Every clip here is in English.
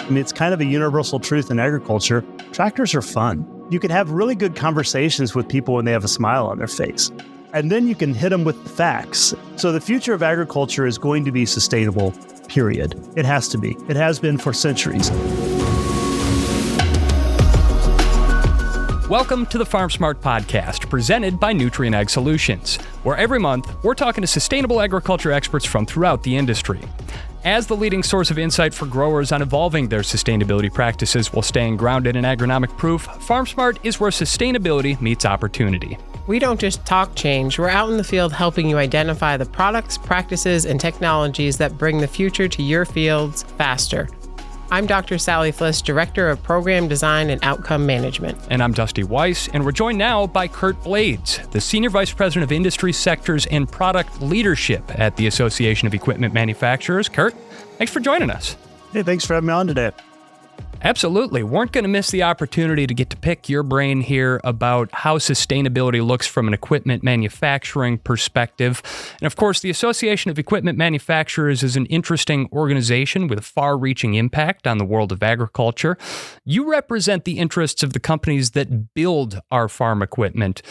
I mean, it's kind of a universal truth in agriculture. Tractors are fun. You can have really good conversations with people when they have a smile on their face. And then you can hit them with the facts. So the future of agriculture is going to be sustainable, period. It has to be. It has been for centuries. Welcome to the Farm Smart Podcast, presented by Nutrient Ag Solutions, where every month we're talking to sustainable agriculture experts from throughout the industry. As the leading source of insight for growers on evolving their sustainability practices while staying grounded in agronomic proof, Farm Smart is where sustainability meets opportunity. We don't just talk change, we're out in the field helping you identify the products, practices, and technologies that bring the future to your fields faster. I'm Dr. Sally Fliss, Director of Program Design and Outcome Management. And I'm Dusty Weiss, and we're joined now by Curt Blades, the Senior Vice President of Industry Sectors and Product Leadership at the Association of Equipment Manufacturers. Curt, thanks for joining us. Hey, thanks for having me on today. Absolutely. Weren't going to miss the opportunity to get to pick your brain here about how sustainability looks from an equipment manufacturing perspective. And of course, the Association of Equipment Manufacturers is an interesting organization with a far-reaching impact on the world of agriculture. You represent the interests of the companies that build our farm equipment,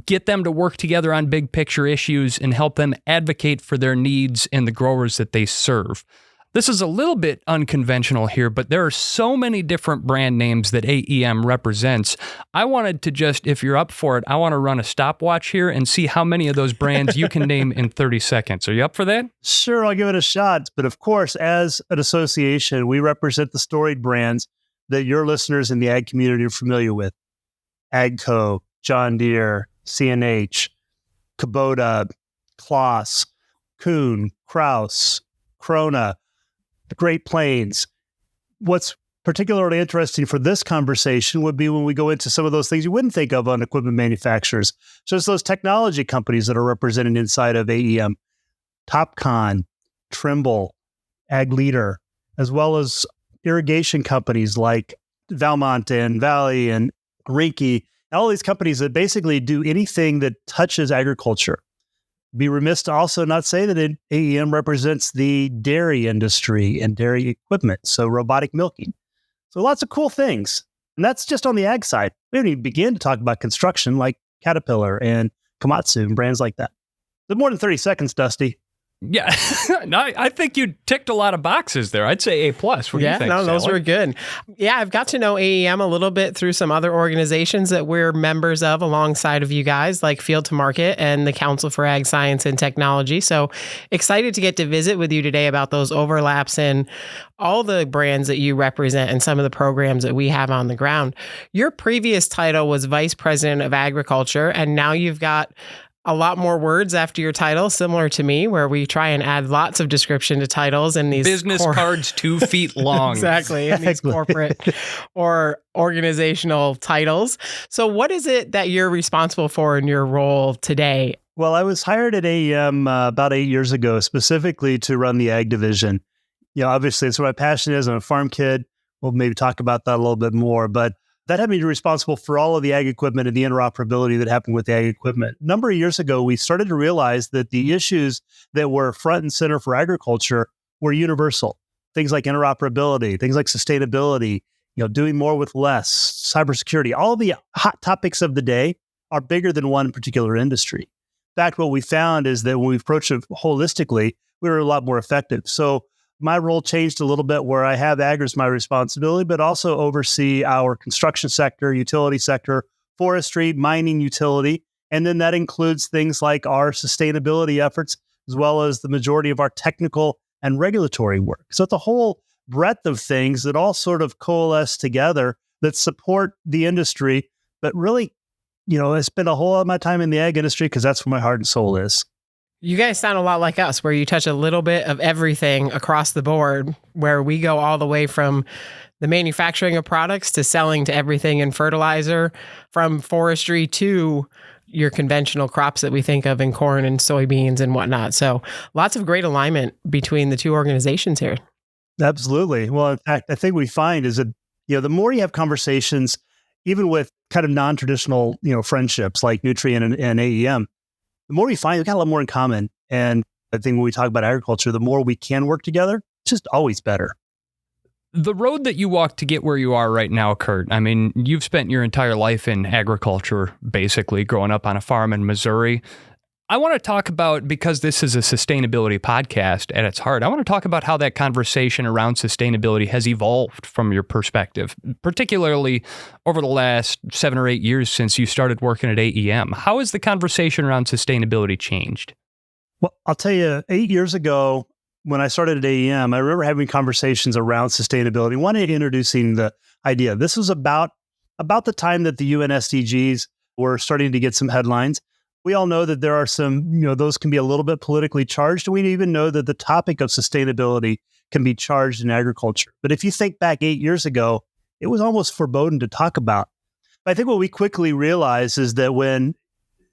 get them to work together on big picture issues, and help them advocate for their needs and the growers that they serve. This is a little bit unconventional here, but there are so many different brand names that AEM represents. I wanted to just, if you're up for it, I want to run a stopwatch here and see how many of those brands you can name in 30 seconds. Are you up for that? Sure, I'll give it a shot. But of course, as an association, we represent the storied brands that your listeners in the ag community are familiar with. AGCO, John Deere, CNH, Kubota, Kloss, Kuhn, Kraus, Krona, the Great Plains. What's particularly interesting for this conversation would be when we go into some of those things you wouldn't think of on equipment manufacturers. So it's those technology companies that are represented inside of AEM, Topcon, Trimble, Ag Leader, as well as irrigation companies like Valmont and Valley and Rinke, all these companies that basically do anything that touches agriculture. Be remiss to also not say that AEM represents the dairy industry and dairy equipment, so robotic milking. So lots of cool things. And that's just on the ag side. We haven't even begun to talk about construction like Caterpillar and Komatsu and brands like that. But more than 30 seconds, Dusty. Yeah, no, I think you ticked a lot of boxes there. I'd say A+. What do you think, those Sally? were good. Yeah, I've got to know AEM a little bit through some other organizations that we're members of alongside of you guys, like Field to Market and the Council for Ag Science and Technology. So excited to get to visit with you today about those overlaps and all the brands that you represent and some of the programs that we have on the ground. Your previous title was Vice President of Agriculture, and now you've got a lot more words after your title, similar to me, where we try and add lots of description to titles and these business cards 2 feet long. Exactly. And these corporate or organizational titles. So what is it that you're responsible for in your role today? Well, I was hired at AEM about 8 years ago, specifically to run the ag division. You know, obviously it's what my passion is. I'm a farm kid. We'll maybe talk about that a little bit more, but that had me responsible for all of the ag equipment and the interoperability that happened with the ag equipment. A number of years ago, we started to realize that the issues that were front and center for agriculture were universal. Things like interoperability, things like sustainability, doing more with less, cybersecurity, all the hot topics of the day are bigger than one particular industry. In fact, what we found is that when we approach it holistically, we were a lot more effective. So my role changed a little bit where I have ag as my responsibility, but also oversee our construction sector, utility sector, forestry, mining, utility. And then that includes things like our sustainability efforts, as well as the majority of our technical and regulatory work. So it's a whole breadth of things that all sort of coalesce together that support the industry. But really, I spend a whole lot of my time in the ag industry because that's where my heart and soul is. You guys sound a lot like us, where you touch a little bit of everything across the board, where we go all the way from the manufacturing of products to selling to everything in fertilizer, from forestry to your conventional crops that we think of in corn and soybeans and whatnot. So lots of great alignment between the two organizations here. Absolutely. Well, in fact, I think we find is that, the more you have conversations, even with kind of non-traditional, friendships like Nutrient and AEM, the more we find we've got a lot more in common. And I think when we talk about agriculture, the more we can work together, it's just always better. The road that you walked to get where you are right now, Curt, I mean, you've spent your entire life in agriculture, basically, growing up on a farm in Missouri. I want to talk about, because this is a sustainability podcast at its heart, I want to talk about how that conversation around sustainability has evolved from your perspective, particularly over the last 7 or 8 years since you started working at AEM. How has the conversation around sustainability changed? Well, I'll tell you, 8 years ago, when I started at AEM, I remember having conversations around sustainability. One, introducing the idea. This was about the time that the UN SDGs were starting to get some headlines. We all know that there are some, those can be a little bit politically charged. We even know that the topic of sustainability can be charged in agriculture. But if you think back 8 years ago, it was almost foreboding to talk about. But I think what we quickly realized is that when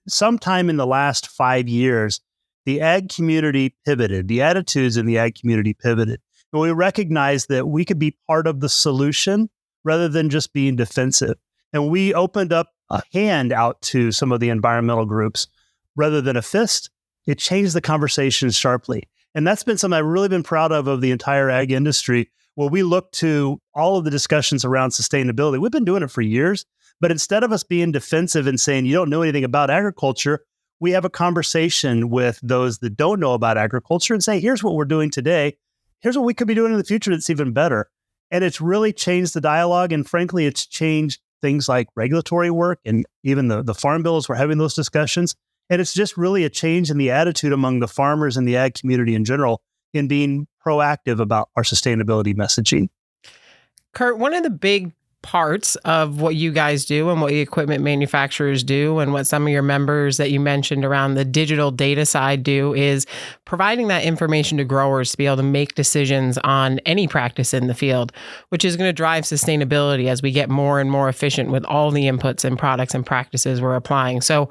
sometime in the last 5 years, the ag community pivoted, the attitudes in the ag community pivoted. And we recognized that we could be part of the solution rather than just being defensive. And we opened up a hand out to some of the environmental groups rather than a fist. It changed the conversation sharply. And that's been something I've really been proud of the entire ag industry, where we look to all of the discussions around sustainability. We've been doing it for years, but instead of us being defensive and saying, you don't know anything about agriculture, we have a conversation with those that don't know about agriculture and say, here's what we're doing today. Here's what we could be doing in the future that's even better. And it's really changed the dialogue. And frankly, it's changed things like regulatory work and even the farm bills. We're having those discussions. And it's just really a change in the attitude among the farmers and the ag community in general in being proactive about our sustainability messaging. Curt, one of the big parts of what you guys do and what the equipment manufacturers do and what some of your members that you mentioned around the digital data side do is providing that information to growers to be able to make decisions on any practice in the field, which is going to drive sustainability as we get more and more efficient with all the inputs and products and practices we're applying. So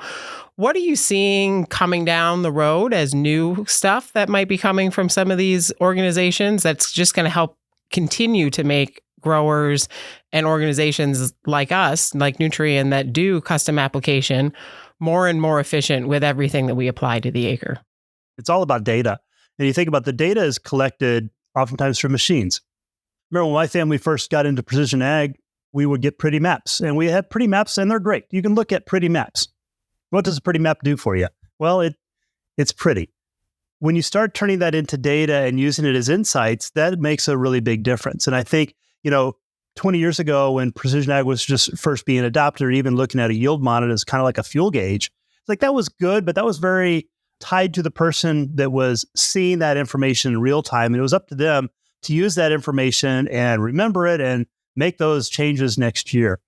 what are you seeing coming down the road as new stuff that might be coming from some of these organizations that's just going to help continue to make growers and organizations like us, like Nutrien, that do custom application, more and more efficient with everything that we apply to the acre? It's all about data. And you think about the data is collected oftentimes from machines. Remember when my family first got into precision ag, we would get pretty maps. And we had pretty maps and they're great. You can look at pretty maps. What does a pretty map do for you? Well, it's pretty. When you start turning that into data and using it as insights, that makes a really big difference. And I think 20 years ago when precision ag was just first being adopted, or even looking at a yield monitor as kind of like a fuel gauge, it's like that was good, but that was very tied to the person that was seeing that information in real time. And it was up to them to use that information and remember it and make those changes next year.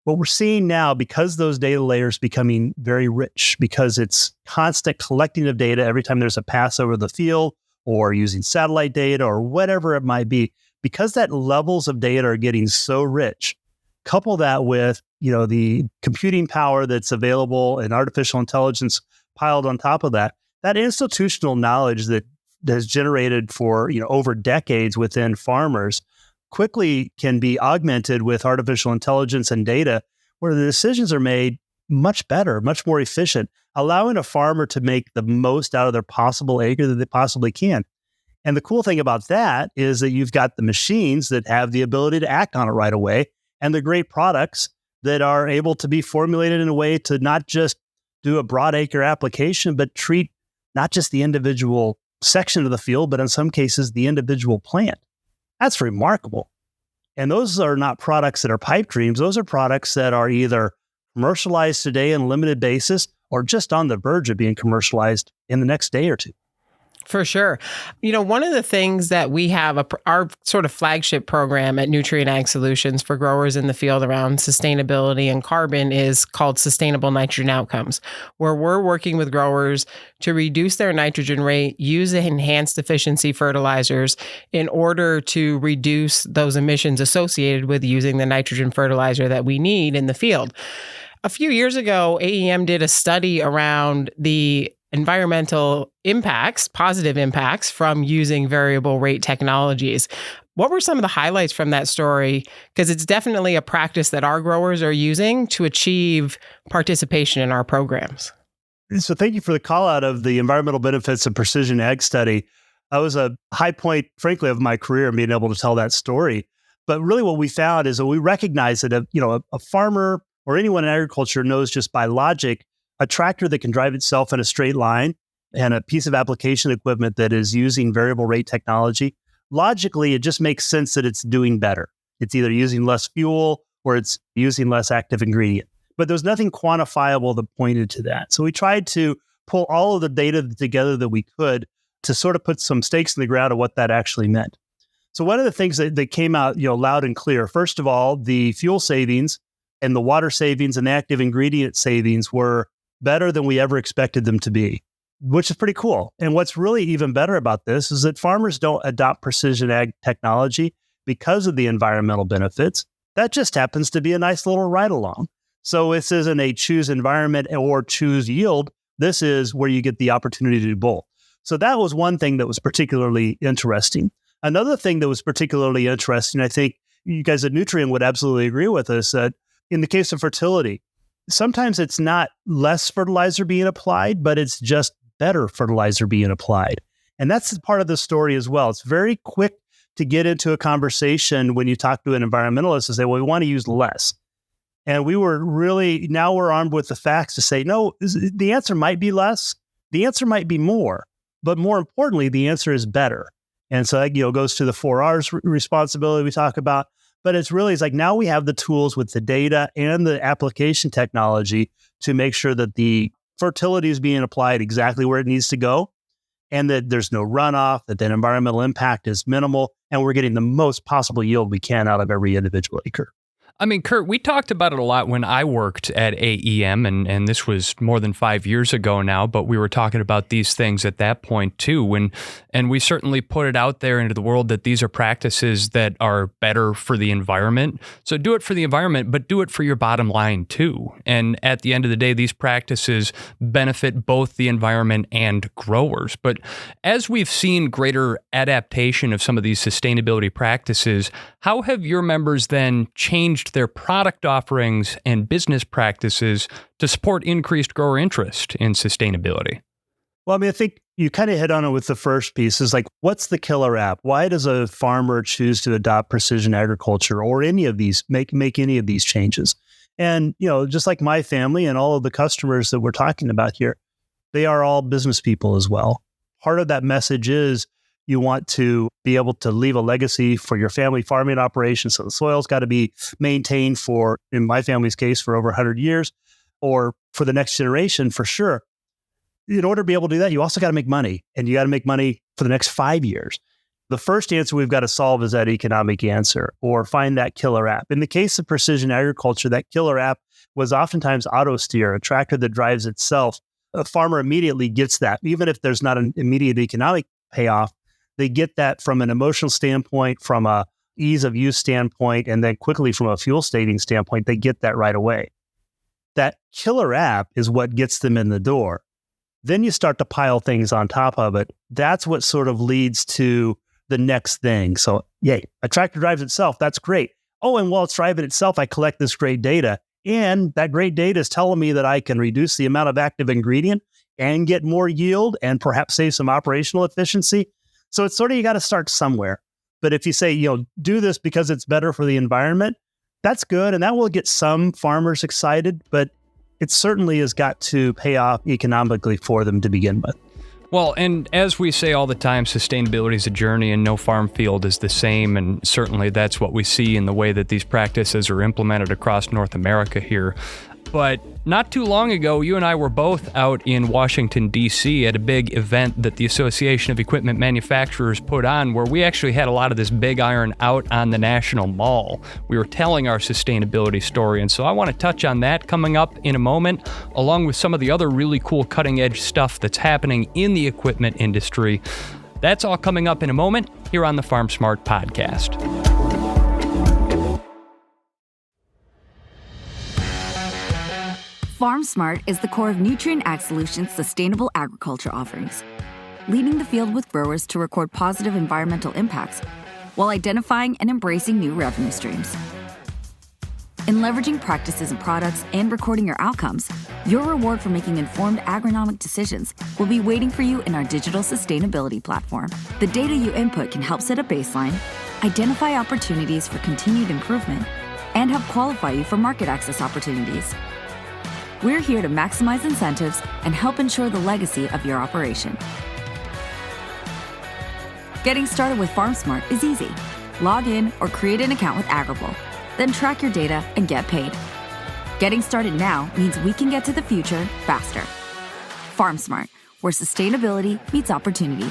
What we're seeing now, because those data layers becoming very rich, because it's constant collecting of data every time there's a pass over the field or using satellite data or whatever it might be, because that levels of data are getting so rich, couple that with, the computing power that's available and artificial intelligence piled on top of that, that institutional knowledge that has generated for, over decades within farmers quickly can be augmented with artificial intelligence and data where the decisions are made much better, much more efficient, allowing a farmer to make the most out of their possible acre that they possibly can. And the cool thing about that is that you've got the machines that have the ability to act on it right away, and the great products that are able to be formulated in a way to not just do a broad acre application, but treat not just the individual section of the field, but in some cases, the individual plant. That's remarkable. And those are not products that are pipe dreams. Those are products that are either commercialized today on a limited basis or just on the verge of being commercialized in the next day or two. For sure. One of the things that we have, our sort of flagship program at Nutrien Ag Solutions for growers in the field around sustainability and carbon is called Sustainable Nitrogen Outcomes, where we're working with growers to reduce their nitrogen rate, use enhanced efficiency fertilizers in order to reduce those emissions associated with using the nitrogen fertilizer that we need in the field. A few years ago, AEM did a study around the environmental impacts, positive impacts from using variable rate technologies. What were some of the highlights from that story? Because it's definitely a practice that our growers are using to achieve participation in our programs. So thank you for the call out of the environmental benefits of precision ag study. I was a high point, frankly, of my career, being able to tell that story. But really what we found is that we recognize that a farmer or anyone in agriculture knows just by logic, a tractor that can drive itself in a straight line and a piece of application equipment that is using variable rate technology, logically, it just makes sense that it's doing better. It's either using less fuel or it's using less active ingredient. But there's nothing quantifiable that pointed to that. So we tried to pull all of the data together that we could to sort of put some stakes in the ground of what that actually meant. So one of the things that came out, loud and clear, first of all, the fuel savings and the water savings and the active ingredient savings were better than we ever expected them to be, which is pretty cool. And what's really even better about this is that farmers don't adopt precision ag technology because of the environmental benefits. That just happens to be a nice little ride along. So this isn't a choose environment or choose yield. This is where you get the opportunity to do both. So that was one thing that was particularly interesting. Another thing that was particularly interesting, I think you guys at Nutrien would absolutely agree with us, that in the case of fertility, sometimes it's not less fertilizer being applied, but it's just better fertilizer being applied. And that's part of the story as well. It's very quick to get into a conversation when you talk to an environmentalist and say, well, we want to use less. And now we're armed with the facts to say, no, the answer might be less. The answer might be more. But more importantly, the answer is better. And so that goes to the 4Rs responsibility we talk about. But it's like now we have the tools with the data and the application technology to make sure that the fertility is being applied exactly where it needs to go, and that there's no runoff, that the environmental impact is minimal, and we're getting the most possible yield we can out of every individual acre. I mean, Curt, we talked about it a lot when I worked at AEM, and this was more than 5 years ago now, but we were talking about these things at that point too. And we certainly put it out there into the world that these are practices that are better for the environment. So do it for the environment, but do it for your bottom line too. And at the end of the day, these practices benefit both the environment and growers. But as we've seen greater adaptation of some of these sustainability practices, how have your members then changed their product offerings and business practices to support increased grower interest in sustainability? Well, I mean, I think you kind of hit on it with the first piece is what's the killer app? Why does a farmer choose to adopt precision agriculture or any of these, make any of these changes? And, just like my family and all of the customers that we're talking about here, they are all business people as well. Part of that message is you want to be able to leave a legacy for your family farming operation. So the soil's got to be maintained for, in my family's case, for over 100 years, or for the next generation for sure. In order to be able to do that, you also got to make money, and you got to make money for the next 5 years. The first answer we've got to solve is that economic answer, or find that killer app. In the case of precision agriculture, that killer app was oftentimes auto steer, a tractor that drives itself. A farmer immediately gets that, even if there's not an immediate economic payoff. They get that from an emotional standpoint, from a ease of use standpoint, and then quickly from a fuel saving standpoint, they get that right away. That killer app is what gets them in the door. Then you start to pile things on top of it. That's what sort of leads to the next thing. So, yay, a tractor drives itself. That's great. Oh, and while it's driving itself, I collect this great data. And that great data is telling me that I can reduce the amount of active ingredient and get more yield and perhaps save some operational efficiency. So it's sort of, you got to start somewhere. But if you say, do this because it's better for the environment, that's good. And that will get some farmers excited, but it certainly has got to pay off economically for them to begin with. Well, and as we say all the time, sustainability is a journey and no farm field is the same. And certainly that's what we see in the way that these practices are implemented across North America here. But not too long ago, you and I were both out in Washington, D.C. at a big event that the Association of Equipment Manufacturers put on, where we actually had a lot of this big iron out on the National Mall. We were telling our sustainability story, and so I want to touch on that coming up in a moment, along with some of the other really cool cutting-edge stuff that's happening in the equipment industry. That's all coming up in a moment here on the Farm Smart Podcast. Farm Smart is the core of Nutrien Ag Solutions' sustainable agriculture offerings, leading the field with growers to record positive environmental impacts while identifying and embracing new revenue streams. In leveraging practices and products and recording your outcomes, your reward for making informed agronomic decisions will be waiting for you in our digital sustainability platform. The data you input can help set a baseline, identify opportunities for continued improvement, and help qualify you for market access opportunities. We're here to maximize incentives and help ensure the legacy of your operation. Getting started with FarmSmart is easy. Log in or create an account with Agrible, then track your data and get paid. Getting started now means we can get to the future faster. FarmSmart, where sustainability meets opportunity.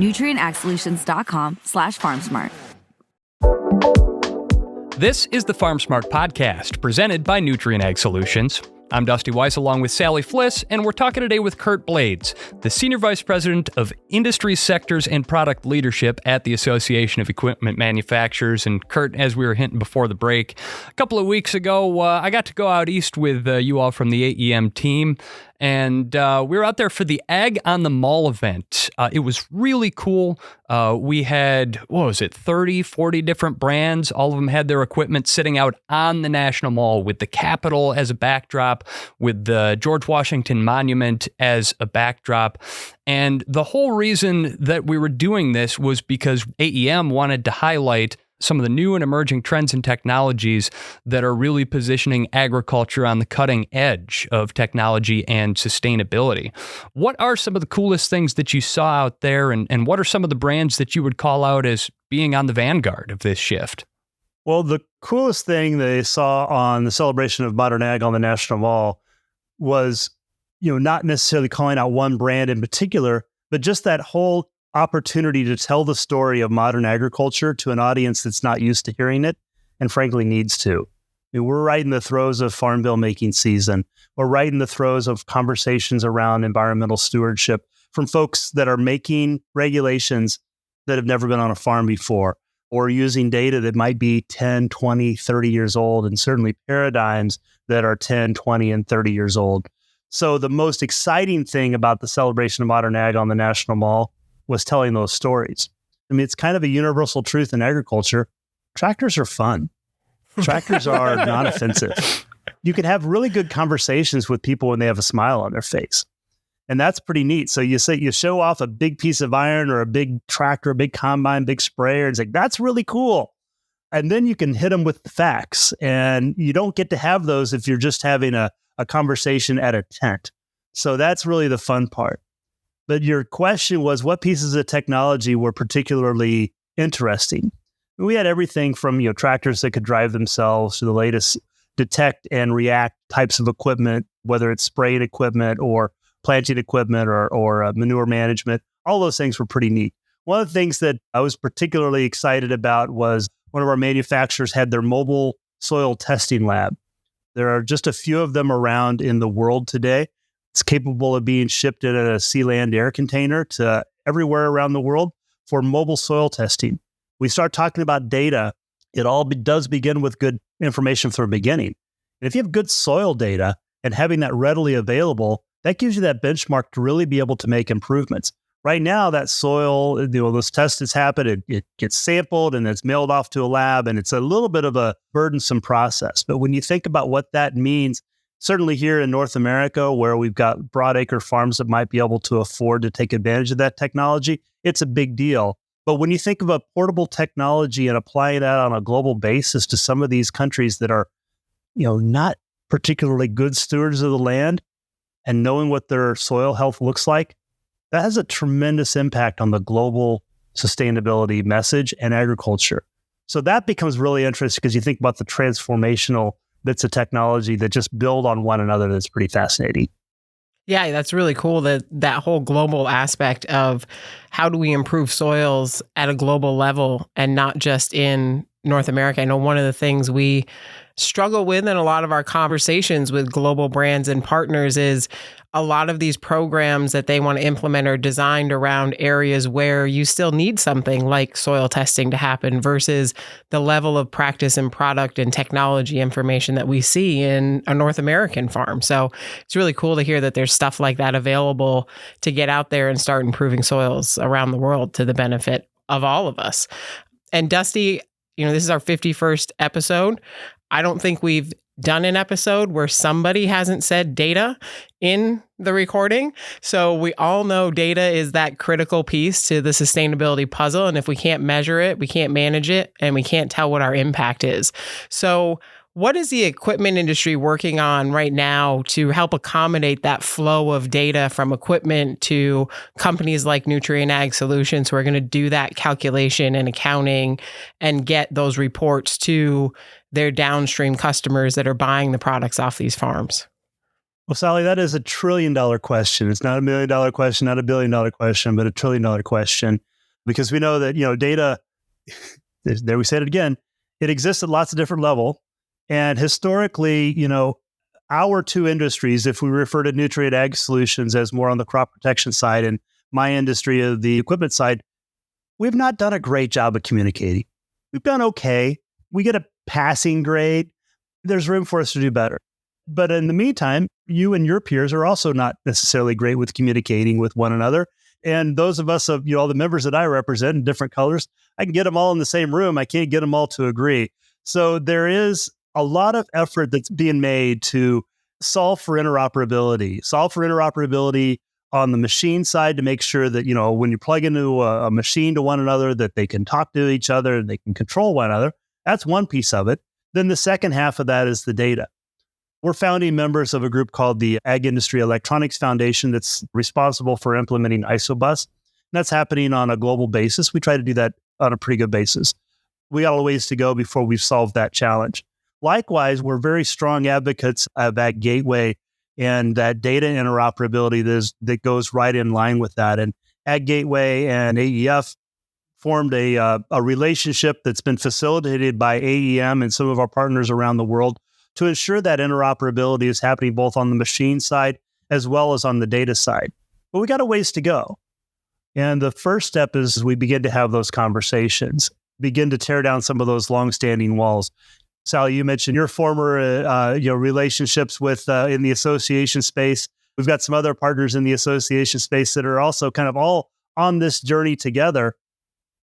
NutrientAgSolutions.com/FarmSmart. This is the FarmSmart podcast, presented by Nutrient Ag Solutions. I'm Dusty Weiss along with Sally Fliss, and we're talking today with Curt Blades, the Senior Vice President of Industry Sectors and Product Leadership at the Association of Equipment Manufacturers. And Curt, as we were hinting before the break, a couple of weeks ago, I got to go out east with you all from the AEM team. And we were out there for the Ag on the Mall event. It was really cool. We had, 30, 40 different brands. All of them had their equipment sitting out on the National Mall with the Capitol as a backdrop, with the George Washington Monument as a backdrop. And the whole reason that we were doing this was because AEM wanted to highlight some of the new and emerging trends and technologies that are really positioning agriculture on the cutting edge of technology and sustainability. What are some of the coolest things that you saw out there, and what are some of the brands that you would call out as being on the vanguard of this shift? Well, the coolest thing they saw on the celebration of modern ag on the National Mall was, not necessarily calling out one brand in particular, but just that whole opportunity to tell the story of modern agriculture to an audience that's not used to hearing it and frankly needs to. We're right in the throes of farm bill making season. We're right in the throes of conversations around environmental stewardship from folks that are making regulations that have never been on a farm before, or using data that might be 10, 20, 30 years old, and certainly paradigms that are 10, 20, and 30 years old. So the most exciting thing about the celebration of modern ag on the National Mall was telling those stories. It's kind of a universal truth in agriculture. Tractors are fun. Tractors are not offensive. You can have really good conversations with people when they have a smile on their face. And that's pretty neat. So you show off a big piece of iron or a big tractor, a big combine, big sprayer. It's like, that's really cool. And then you can hit them with the facts. And you don't get to have those if you're just having a conversation at a tent. So that's really the fun part. But your question was, what pieces of technology were particularly interesting? We had everything from tractors that could drive themselves to the latest detect and react types of equipment, whether it's spraying equipment or planting equipment or manure management. All those things were pretty neat. One of the things that I was particularly excited about was one of our manufacturers had their mobile soil testing lab. There are just a few of them around in the world today. It's capable of being shipped in a sea-land air container to everywhere around the world for mobile soil testing. We start talking about data. It all does begin with good information from the beginning. And if you have good soil data and having that readily available, that gives you that benchmark to really be able to make improvements. Right now, that soil, those tests happen, it gets sampled and it's mailed off to a lab, and it's a little bit of a burdensome process. But when you think about what that means, certainly here in North America, where we've got broadacre farms that might be able to afford to take advantage of that technology, it's a big deal. But when you think of a portable technology and applying that on a global basis to some of these countries that are, not particularly good stewards of the land, and knowing what their soil health looks like, that has a tremendous impact on the global sustainability message and agriculture. So that becomes really interesting because you think about the transformational bits of technology that just build on one another. That's pretty fascinating. Yeah, that's really cool, that whole global aspect of how do we improve soils at a global level and not just in North America. I know one of the things we struggle with in a lot of our conversations with global brands and partners is a lot of these programs that they want to implement are designed around areas where you still need something like soil testing to happen versus the level of practice and product and technology information that we see in a North American farm. So it's really cool to hear that there's stuff like that available to get out there and start improving soils around the world to the benefit of all of us. And Dusty, this is our 51st episode. I don't think we've done an episode where somebody hasn't said data in the recording. So we all know data is that critical piece to the sustainability puzzle. And if we can't measure it, we can't manage it, and we can't tell what our impact is. So what is the equipment industry working on right now to help accommodate that flow of data from equipment to companies like Nutrient Ag Solutions who are going to do that calculation and accounting and get those reports to their downstream customers that are buying the products off these farms? Well, Sally, that is $1 trillion question. It's not $1 million question, not $1 billion question, but $1 trillion question, because we know that, data, there we said it again, it exists at lots of different levels. And historically, our two industries, if we refer to Nutrient Ag Solutions as more on the crop protection side and my industry of the equipment side, we've not done a great job of communicating. We've done okay. We get a passing grade. There's room for us to do better. But in the meantime, you and your peers are also not necessarily great with communicating with one another. And those of us of all the members that I represent in different colors, I can get them all in the same room. I can't get them all to agree. So there is a lot of effort that's being made to solve for interoperability on the machine side to make sure that, when you plug into a machine to one another, that they can talk to each other and they can control one another. That's one piece of it. Then the second half of that is the data. We're founding members of a group called the Ag Industry Electronics Foundation that's responsible for implementing ISOBUS. And that's happening on a global basis. We try to do that on a pretty good basis. We got a ways to go before we've solved that challenge. Likewise, we're very strong advocates of Ag Gateway and that data interoperability that goes right in line with that. And Ag Gateway and AEF formed a relationship that's been facilitated by AEM and some of our partners around the world to ensure that interoperability is happening both on the machine side as well as on the data side. But we got a ways to go. And the first step is we begin to have those conversations, begin to tear down some of those longstanding walls. Sally, you mentioned your former relationships with in the association space. We've got some other partners in the association space that are also kind of all on this journey together.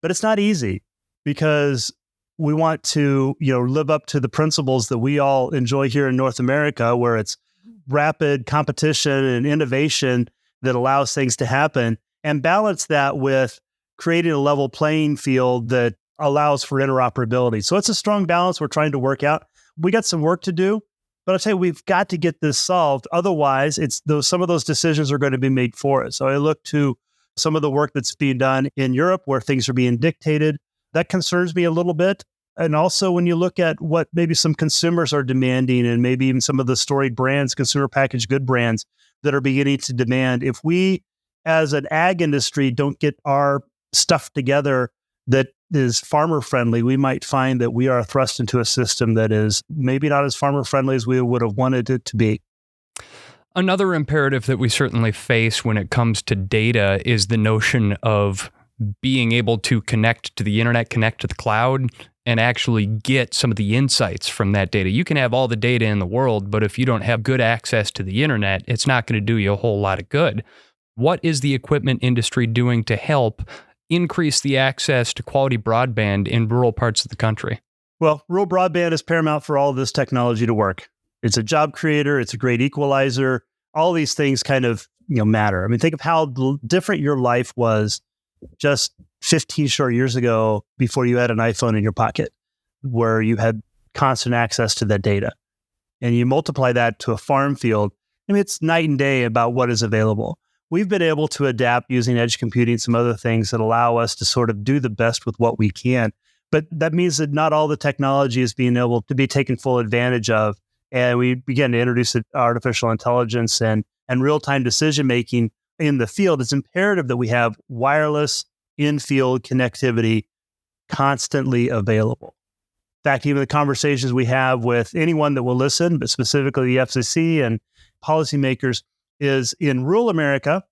But it's not easy because we want to, live up to the principles that we all enjoy here in North America, where it's rapid competition and innovation that allows things to happen, and balance that with creating a level playing field that allows for interoperability. So it's a strong balance we're trying to work out. We got some work to do, but I'll tell you, we've got to get this solved. Otherwise, some of those decisions are going to be made for us. So I look to some of the work that's being done in Europe where things are being dictated. That concerns me a little bit. And also when you look at what maybe some consumers are demanding and maybe even some of the storied brands, consumer packaged good brands that are beginning to demand, if we as an ag industry don't get our stuff together that is farmer friendly, we might find that we are thrust into a system that is maybe not as farmer friendly as we would have wanted it to be. Another imperative that we certainly face when it comes to data is the notion of being able to connect to the internet, connect to the cloud, and actually get some of the insights from that data. You can have all the data in the world, but if you don't have good access to the internet, it's not going to do you a whole lot of good. What is the equipment industry doing to help increase the access to quality broadband in rural parts of the country? Well, rural broadband is paramount for all of this technology to work. It's a job creator. It's a great equalizer. All these things kind of matter. I mean, think of how different your life was just 15 short years ago before you had an iPhone in your pocket, where you had constant access to that data. And you multiply that to a farm field, I mean, it's night and day about what is available. We've been able to adapt using edge computing, some other things that allow us to sort of do the best with what we can. But that means that not all the technology is being able to be taken full advantage of. And we began to introduce artificial intelligence and real-time decision-making in the field. It's imperative that we have wireless in-field connectivity constantly available. In fact, even the conversations we have with anyone that will listen, but specifically the FCC and policymakers, is in rural America,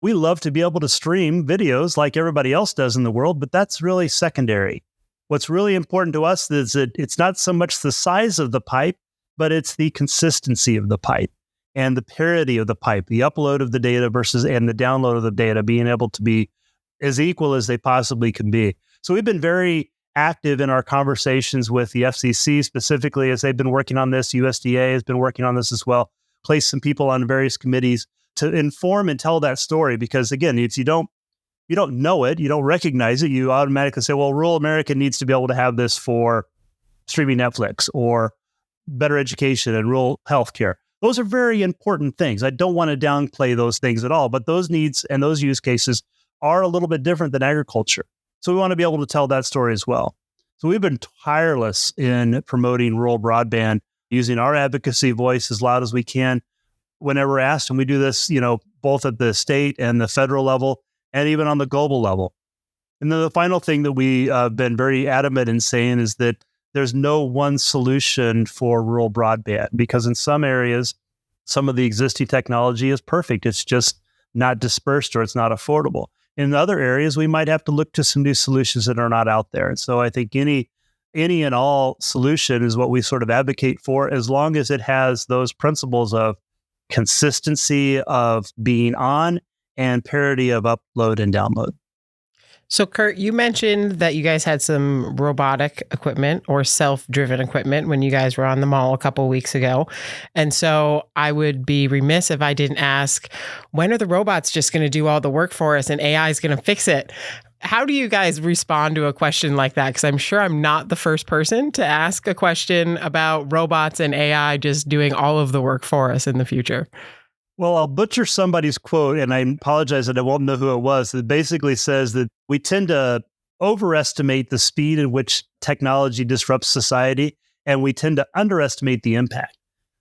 we love to be able to stream videos like everybody else does in the world, but that's really secondary. What's really important to us is that it's not so much the size of the pipe, but it's the consistency of the pipe and the parity of the pipe, the upload of the data and the download of the data being able to be as equal as they possibly can be. So we've been very active in our conversations with the FCC specifically as they've been working on this. USDA has been working on this as well. Placed some people on various committees to inform and tell that story. Because again, if you don't know it, you don't recognize it, you automatically say, well, rural America needs to be able to have this for streaming Netflix or better education and rural healthcare. Those are very important things. I don't want to downplay those things at all, but those needs and those use cases are a little bit different than agriculture. So we want to be able to tell that story as well. So we've been tireless in promoting rural broadband, using our advocacy voice as loud as we can whenever asked. And we do this, both at the state and the federal level, and even on the global level. And then the final thing that we have been very adamant in saying is that there's no one solution for rural broadband, because in some areas, some of the existing technology is perfect. It's just not dispersed or it's not affordable. In other areas, we might have to look to some new solutions that are not out there. And so I think any and all solution is what we sort of advocate for, as long as it has those principles of consistency of being on and parity of upload and download. So, Curt, you mentioned that you guys had some robotic equipment or self-driven equipment when you guys were on the mall a couple of weeks ago. And so I would be remiss if I didn't ask, when are the robots just going to do all the work for us and AI is going to fix it? How do you guys respond to a question like that? Because I'm sure I'm not the first person to ask a question about robots and AI just doing all of the work for us in the future. Well, I'll butcher somebody's quote, and I apologize that I won't know who it was. It basically says that we tend to overestimate the speed at which technology disrupts society, and we tend to underestimate the impact.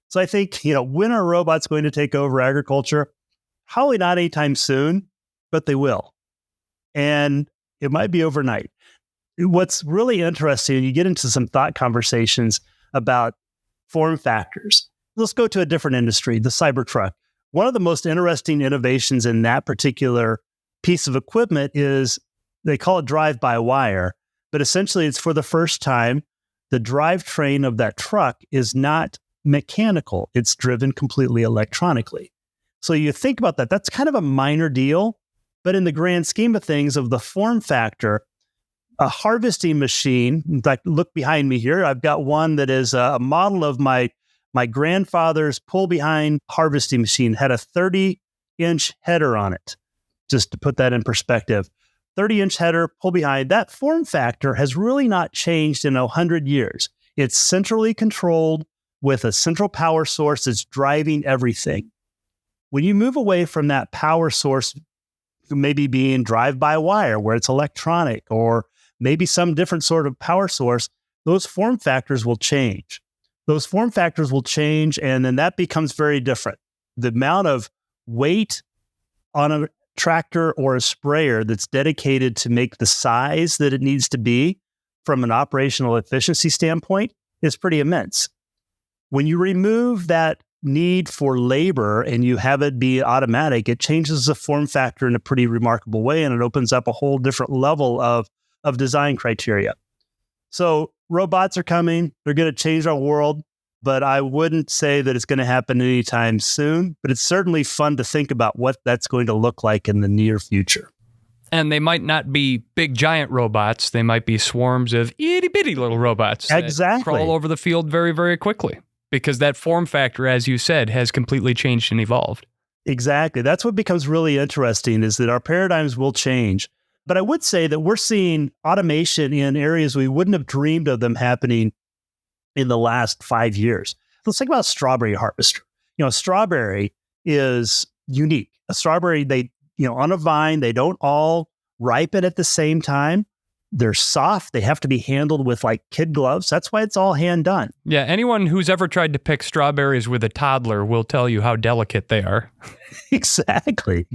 So I think, when are robots going to take over agriculture? Probably not anytime soon, but they will. And it might be overnight. What's really interesting, you get into some thought conversations about form factors. Let's go to a different industry, the Cybertruck. One of the most interesting innovations in that particular piece of equipment is, they call it drive-by-wire, but essentially it's for the first time, the drivetrain of that truck is not mechanical. It's driven completely electronically. So you think about that, that's kind of a minor deal, but in the grand scheme of things of the form factor, a harvesting machine, in fact, look behind me here, I've got one that is a model of my grandfather's pull-behind harvesting machine, had a 30-inch header on it, just to put that in perspective. 30-inch header, pull-behind. That form factor has really not changed in 100 years. It's centrally controlled with a central power source that's driving everything. When you move away from that power source, maybe being drive-by-wire, where it's electronic, or maybe some different sort of power source, those form factors will change. Those form factors will change, and then that becomes very different. The amount of weight on a tractor or a sprayer that's dedicated to make the size that it needs to be from an operational efficiency standpoint is pretty immense. When you remove that need for labor and you have it be automatic, it changes the form factor in a pretty remarkable way, and it opens up a whole different level of design criteria. So robots are coming. They're going to change our world, but I wouldn't say that it's going to happen anytime soon. But it's certainly fun to think about what that's going to look like in the near future. And they might not be big, giant robots. They might be swarms of itty-bitty little robots that crawl over the field very, very quickly, because that form factor, as you said, has completely changed and evolved. Exactly. That's what becomes really interesting, is that our paradigms will change. But I would say that we're seeing automation in areas we wouldn't have dreamed of them happening in the last 5 years. Let's think about strawberry harvester. Strawberry is unique. A strawberry, on a vine, they don't all ripen at the same time. They're soft. They have to be handled with kid gloves. That's why it's all hand done. Yeah, anyone who's ever tried to pick strawberries with a toddler will tell you how delicate they are. Exactly.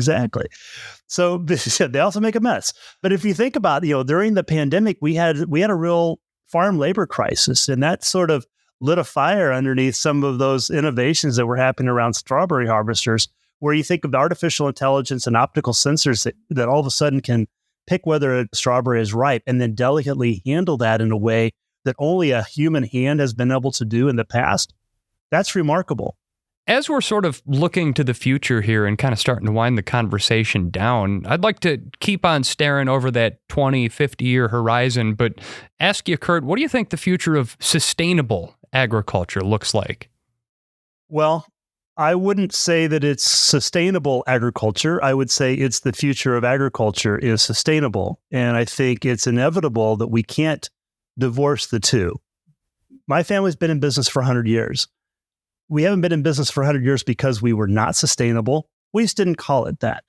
So they also make a mess. But if you think about, during the pandemic, we had a real farm labor crisis, and that sort of lit a fire underneath some of those innovations that were happening around strawberry harvesters, where you think of artificial intelligence and optical sensors that all of a sudden can pick whether a strawberry is ripe and then delicately handle that in a way that only a human hand has been able to do in the past. That's remarkable. As we're sort of looking to the future here and kind of starting to wind the conversation down, I'd like to keep on staring over that 20, 50-year horizon, but ask you, Curt, what do you think the future of sustainable agriculture looks like? Well, I wouldn't say that it's sustainable agriculture. I would say it's the future of agriculture is sustainable. And I think it's inevitable that we can't divorce the two. My family's been in business for 100 years. We haven't been in business for 100 years because we were not sustainable. We just didn't call it that.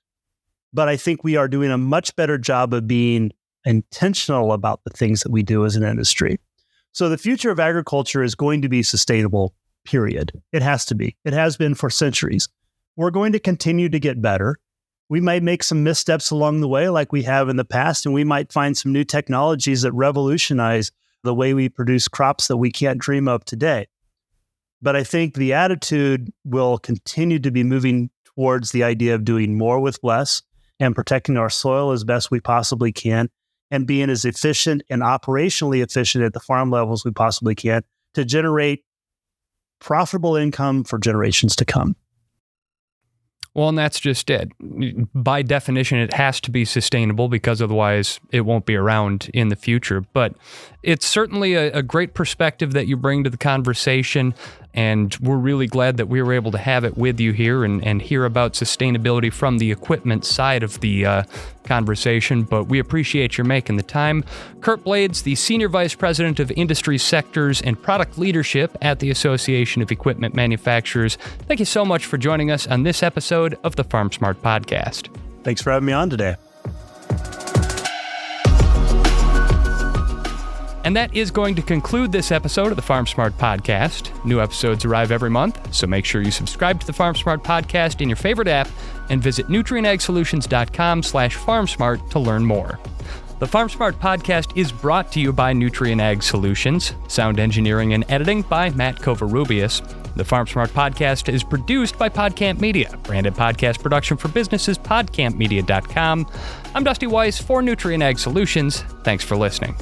But I think we are doing a much better job of being intentional about the things that we do as an industry. So the future of agriculture is going to be sustainable, period. It has to be. It has been for centuries. We're going to continue to get better. We might make some missteps along the way like we have in the past, and we might find some new technologies that revolutionize the way we produce crops that we can't dream of today. But I think the attitude will continue to be moving towards the idea of doing more with less and protecting our soil as best we possibly can and being as efficient and operationally efficient at the farm level as we possibly can to generate profitable income for generations to come. Well, and that's just it. By definition, it has to be sustainable because otherwise it won't be around in the future. But it's certainly a great perspective that you bring to the conversation, and we're really glad that we were able to have it with you here and hear about sustainability from the equipment side of the conversation. But we appreciate your making the time. Curt Blades, the Senior Vice President of Industry Sectors and Product Leadership at the Association of Equipment Manufacturers, thank you so much for joining us on this episode of the Farm Smart Podcast. Thanks for having me on today. And that is going to conclude this episode of the Farm Smart Podcast. New episodes arrive every month, so make sure you subscribe to the Farm Smart Podcast in your favorite app and visit nutrienagsolutions.com/farmsmart to learn more. The Farm Smart Podcast is brought to you by Nutrien Ag Solutions, sound engineering and editing by Matt Covarrubias. The Farm Smart Podcast is produced by PodCamp Media, branded podcast production for businesses, podcampmedia.com. I'm Dusty Weiss for Nutrien Ag Solutions. Thanks for listening.